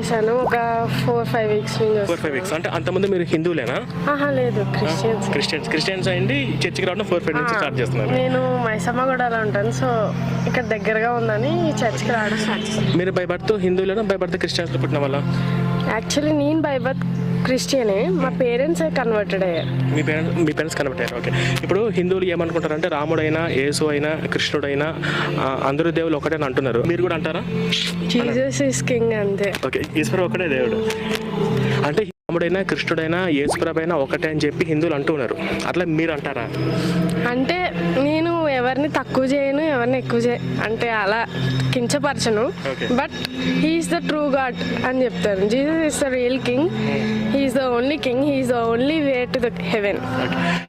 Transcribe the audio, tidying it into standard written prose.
వచ్చేసాను ఒక 4-5 వీక్స్ నుంచి 4-5 వీక్స్. అంటే అంతమంది మీరు హిందువులేనా? లేదు, క్రిస్టియన్స్ అయ్యండి చర్చికి రావడం 4-5 నుంచి స్టార్ట్ చేస్తున్నారు. నేను మైసమ్మగూడలో ఉంటాను, సో ఇక్కడ దగ్గరగా ఉందని చర్చికి రావడం స్టార్ట్ చేస్తాను. మీరు బై బర్త్ హిందువులేనా, బై బర్త్ క్రిస్టియన్స్లో పుట్టిన వాళ్ళ? యాక్చువల్లీ నేను బై బర్త్ క్రిస్టియనే, మా పేరెంట్స్ కన్వర్టెడ్ అయ్యారు. మీ పేరెంట్స్ కన్వర్ట్ అయ్యారు. ఓకే. ఇప్పుడు హిందువులు ఏమనుకుంటారంటే రాముడైనా యేసు అయినా కృష్ణుడైనా అందరూ దేవుళ్ళు ఒకటే అంటున్నారు, మీరు కూడా అంటారా? జీసస్ ఇస్ కింగ్ అంతే. ఓకే, ఈశ్వరు ఒకటే దేవుడు. అంటే రాముడైనా కృష్ణుడైనా యేసుప్రభైనా ఒకటే అని చెప్పి హిందువులు అంటున్నారు, అట్లా మీరు అంటారా? అంటే నేను ఎవరిని తక్కువ చేయను, ఎవరిని ఎక్కువ అంటే అలా కించపరచను. But he's the true god అని చెప్తారు. Jesus is the real king, he's the only king, he's the only way to the haven.